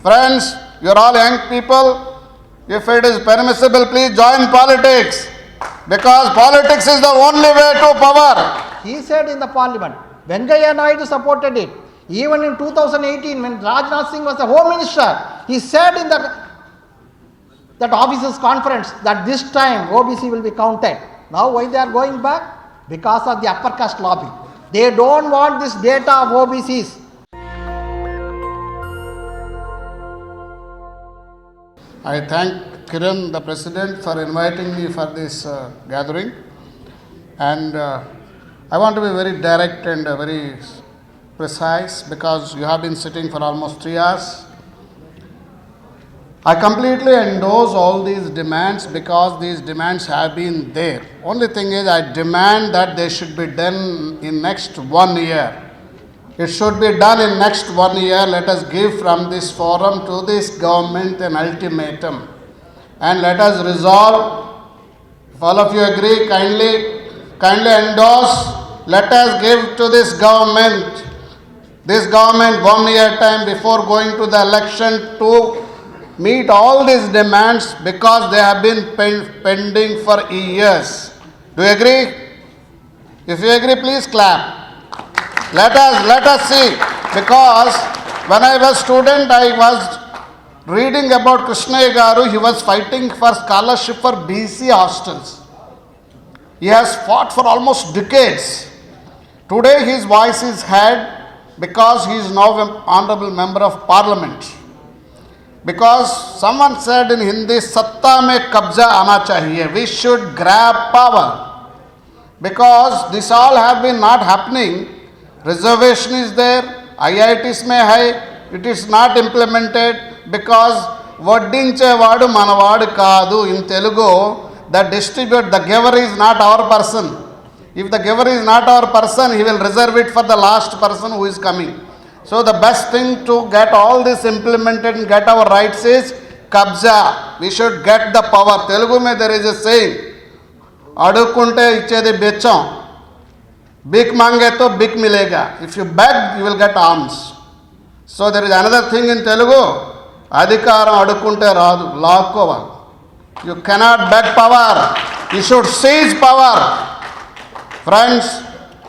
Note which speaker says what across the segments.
Speaker 1: Friends, you are all young people. If it is permissible, please join politics. Because politics is the only way to power.
Speaker 2: He said in the parliament, Venkaiah Naidu supported it. Even in 2018, when Rajnath Singh was the Home Minister, he said in that officers' conference that this time OBC will be counted. Now why they are going back? Because of the upper caste lobby. They don't want this data of OBCs.
Speaker 1: I thank Kiran, the President, for inviting me for this gathering. And I want to be very direct and very precise because you have been sitting for almost 3 hours. I completely endorse all these demands because these demands have been there. Only thing is I demand that they should be done in next 1 year. It should be done in next 1 year. Let us give from this forum to this government an ultimatum. And let us resolve. If all of you agree, kindly endorse. Let us give to this government 1 year time before going to the election to meet all these demands because they have been pending for years. Do you agree? If you agree, please clap. Let us see, because when I was student, I was reading about Krishnaya Garu. He was fighting for scholarship for BC hostels. He has fought for almost decades. Today his voice is heard because he is now an honorable member of parliament. Because someone said in Hindi, Satta mein kabza aana chahiye. We should grab power. Because this all have been not happening. Reservation is there, IITs mein hai, it is not implemented because vaddinche vaadu manavadu kaadu. In Telugu, the giver is not our person. If the giver is not our person, he will reserve it for the last person who is coming. So the best thing to get all this implemented and get our rights is kabza. We should get the power. Telugu mein there is a saying, adukunte ichedi becham. Big mange to big milega. If you beg, you will get alms. So there is another thing in Telugu. Adhikaram adukunte raadu, laakkoval. You cannot beg power. You should seize power. Friends,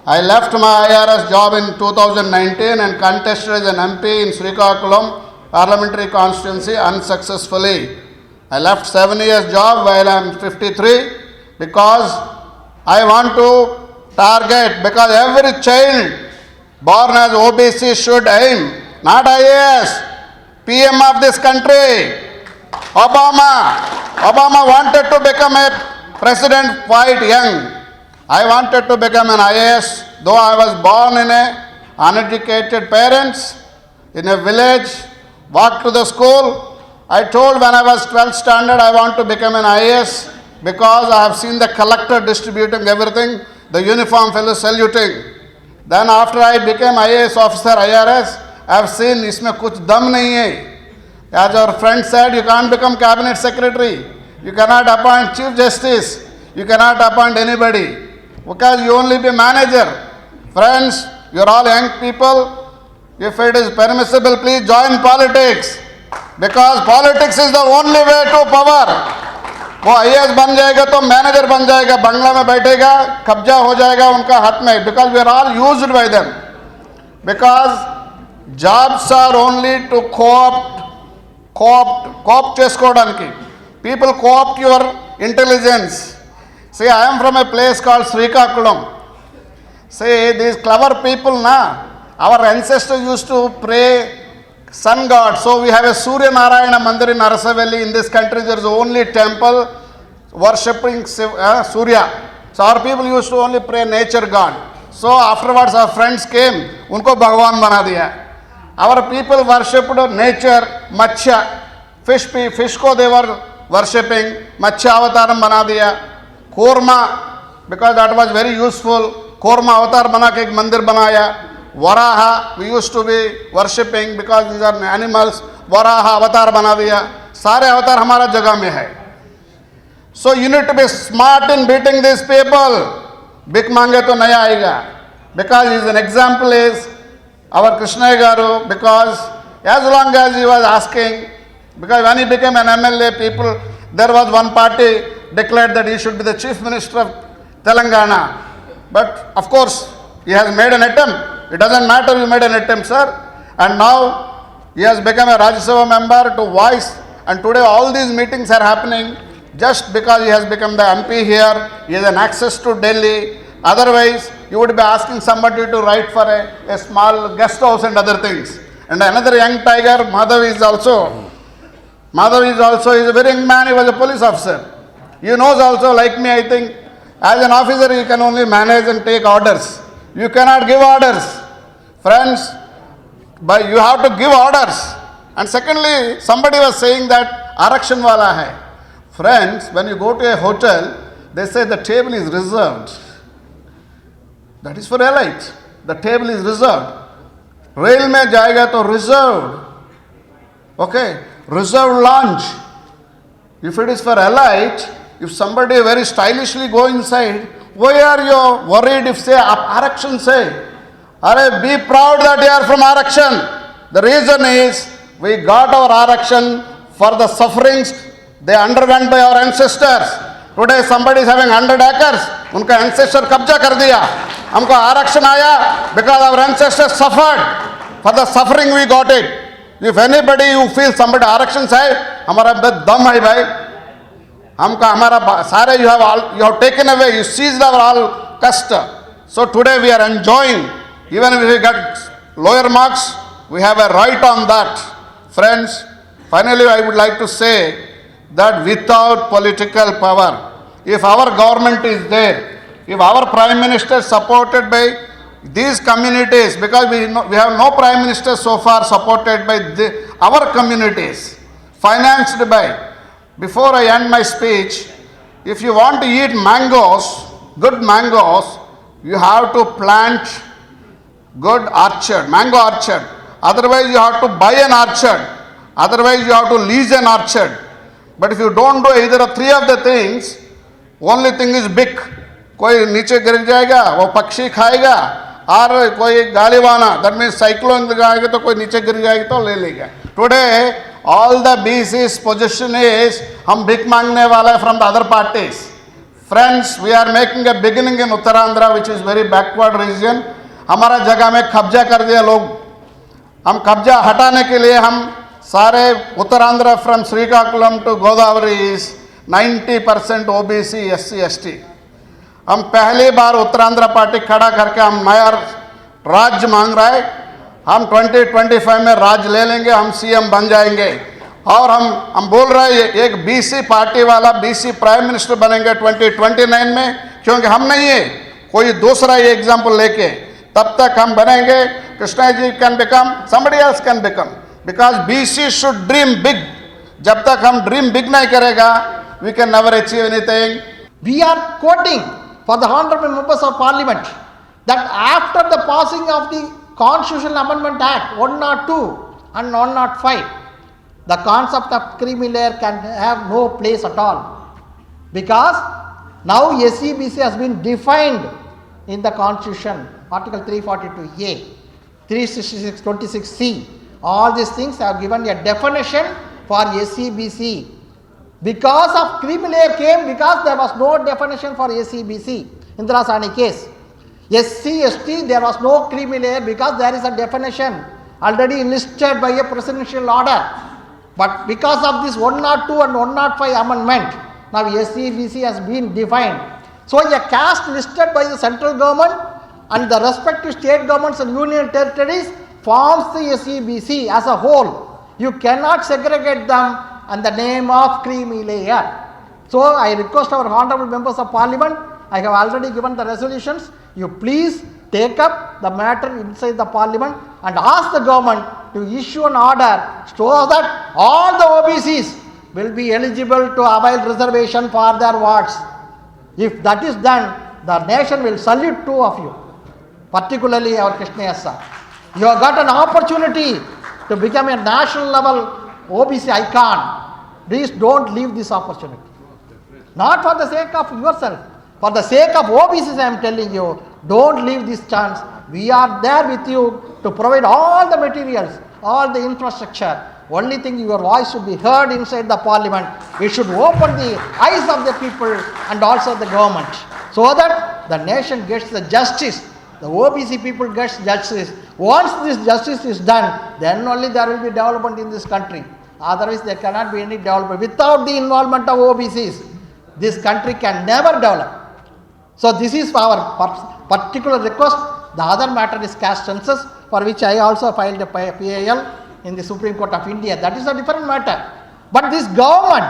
Speaker 1: I left my IRS job in 2019 and contested as an MP in Srikakulam parliamentary constituency unsuccessfully. I left 7 years job while I am 53 because I want to target, because every child born as OBC should aim, not IAS, PM of this country. Obama wanted to become a president quite young. I wanted to become an IAS, though I was born in a uneducated parents, in a village, walked to the school. I told when I was 12th standard I want to become an IAS because I have seen the collector distributing everything, the uniform fellow saluting. Then after I became IAS officer, IRS, I have seen isme kuch dam nahi hai. As our friend said, you can't become cabinet secretary. You cannot appoint chief justice. You cannot appoint anybody. Because you only be manager. Friends, you are all young people. If it is permissible, please join politics. Because politics is the only way to power. वो IAS बन जाएगा तो manager बन जाएगा, बंगला में बैठेगा, कब्जा हो जाएगा उनका हाथ में. Because we are all used by them. Because jobs are only to co-opt చేసుకోవడానికి. People co-opt your intelligence. See, I am from a place called Srikakulam. See, these clever people, our ancestors used to pray sun god. So we have a Surya Narayana Mandir in Arasavelli. In this country there is only temple worshipping Surya. So our people used to only pray nature god. So afterwards our friends came, unko Bhagwan bana diya. Our people worshipped nature, Matsya, fish ko they were worshipping, Matsya avataram bana diya. Korma, because that was very useful, Korma avatar bana ke ek mandir banaya. Varaha, we used to be worshipping because these are animals. Varaha avatar bana diya. Sare avatar hamara jagah mein hai. So you need to be smart in beating these people. Big mange to naya aayega. Because his an example is our Krishnaya Garu, because as long as he was asking, because when he became an MLA, people, there was one party declared that he should be the Chief Minister of Telangana. But of course, he has made an attempt. It doesn't matter, you made an attempt, sir. And now he has become a Rajya Sabha member to voice. And today all these meetings are happening just because he has become the MP here. He has an access to Delhi. Otherwise, you would be asking somebody to write for a small guest house and other things. And another young tiger, Madhav is also is a very young man. He was a police officer. He knows also, like me, I think, as an officer, you can only manage and take orders. You cannot give orders. Friends, but you have to give orders. And secondly, somebody was saying that Arakshan wala hai. Friends, when you go to a hotel, they say the table is reserved. That is for elite. The table is reserved. Rail mein jayega to reserved. Okay, reserved lounge. If it is for elite, if somebody very stylishly go inside, why are you worried if say Arakshan say? Are be proud that you are from Arakshan. The reason is we got our Arakshan for the sufferings they underwent by our ancestors. Today somebody is having 100 acres. Unka ancestor kabja kar diya. Humko Arakshan aaya because our ancestors suffered. For the suffering we got it. If anybody who feels somebody Arakshan say, hamara dam hai bhai. Humka hamara sare you have taken away. You seized our all custom. So today we are enjoying. Even if we get lower marks, we have a right on that. Friends, finally I would like to say that without political power, if our government is there, if our Prime Minister is supported by these communities, because we have no Prime Minister so far supported by our communities, financed by, before I end my speech, if you want to eat mangoes, good mangoes, you have to plant good orchard, mango orchard. Otherwise you have to buy an orchard. Otherwise you have to lease an orchard. But if you don't do either of three of the things, only thing is big. कोई नीचे गिर जाएगा, वो पक्षी खाएगा, और कोई गालीवाना, that means cyclone जाएगा तो कोई नीचे गिर जाएगा तो ले लेगा. Today all the BC's position is हम भीख मांगने वाला है from the other parties. Friends, we are making a beginning in Uttarandhra, which is very backward region. हमारा जगह में कब्जा कर दिया लोग. हम कब्जा हटाने के लिए हम सारे Uttarandhra from Srikakulam to Godavari is 90% OBC SC ST. हम पहली बार उत्तरांध्र पार्टी खड़ा करके हम नया राज्य मांग रहा है. हम 2025 में राज्य ले लेंगे, हम CM बन जाएंगे. और हम बोल रहे हैं एक BC पार्टी वाला BC प्राइम मिनिस्टर बनेंगे 2029 में, क्योंकि हम नहीं है, कोई दूसरा ये एग्जाम्पल लेके तब तक हम बनेंगे. Krishna ji can become, somebody else can become, because BC should dream big. जब तक हम ड्रीम बिग नहीं करेगा, we can never achieve anything.
Speaker 2: We are quoting for the honorable members of parliament that after the passing of the Constitutional Amendment Act 102 and 105, the concept of creamy layer can have no place at all, because now SEBC has been defined in the Constitution, Article 342A, 366, 26C. All these things have given a definition for SEBC. Because of creamy layer came because there was no definition for SEBC. Indira Sani case. SC, ST, there was no creamy layer because there is a definition already listed by a presidential order. But because of this 102 and 105 amendment, now SEBC has been defined. So a caste listed by the central government and the respective state governments and union territories forms the SEBC as a whole. You cannot segregate them on the name of creamy layer. So I request our honorable members of parliament, I have already given the resolutions, you please take up the matter inside the parliament and ask the government to issue an order so that all the OBCs will be eligible to avail reservation for their wards. If that is done, the nation will salute two of you, particularly our Krishna sir. You have got an opportunity to become a national level OBC icon. Please don't leave this opportunity. Not for the sake of yourself, for the sake of OBCs I am telling you, don't leave this chance. We are there with you to provide all the materials, all the infrastructure. Only thing, your voice should be heard inside the parliament. It should open the eyes of the people and also the government, so that the nation gets the justice. The OBC people gets justice. Once this justice is done, then only there will be development in this country. Otherwise, there cannot be any development. Without the involvement of OBCs, this country can never develop. So this is our particular request. The other matter is caste census, for which I also filed a PAL in the Supreme Court of India. That is a different matter. But this government,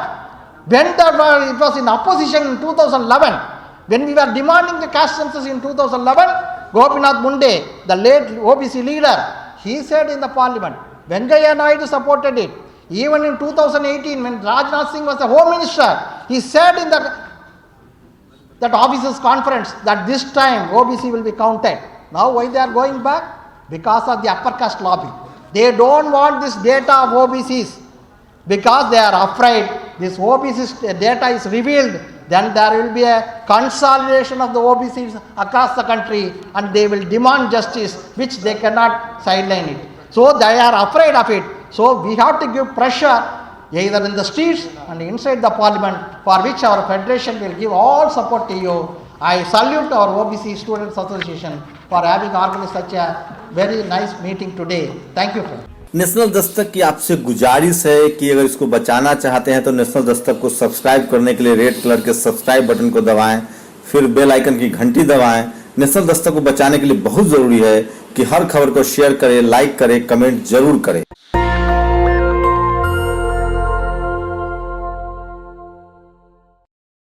Speaker 2: when it was in opposition in 2011, when we were demanding the caste census in 2011, Gopinath Munde, the late OBC leader, he said in the parliament, Venkaiah Naidu supported it. Even in 2018, when Rajnath Singh was the Home Minister, he said in that officers' conference that this time OBC will be counted. Now why they are going back? Because of the upper caste lobby. They don't want this data of OBCs because they are afraid this OBC data is revealed, then there will be a consolidation of the OBCs across the country and they will demand justice, which they cannot sideline it. So they are afraid of it. So we have to give pressure either in the streets and inside the parliament, for which our federation will give all support to you. I salute our OBC Students Association for having organized such a very nice meeting today. Thank you, friend.
Speaker 3: National Dastak की आपसे गुजारिश है कि अगर इसको बचाना चाहते हैं तो नेशनल दस्तक को सब्सक्राइब करने के लिए रेड कलर के सब्सक्राइब बटन को दबाएं, फिर बेल आइकन की घंटी दबाएं। नेशनल दस्तक को बचाने के लिए बहुत जरूरी है कि हर खबर को शेयर करें, लाइक करें, कमेंट जरूर करें।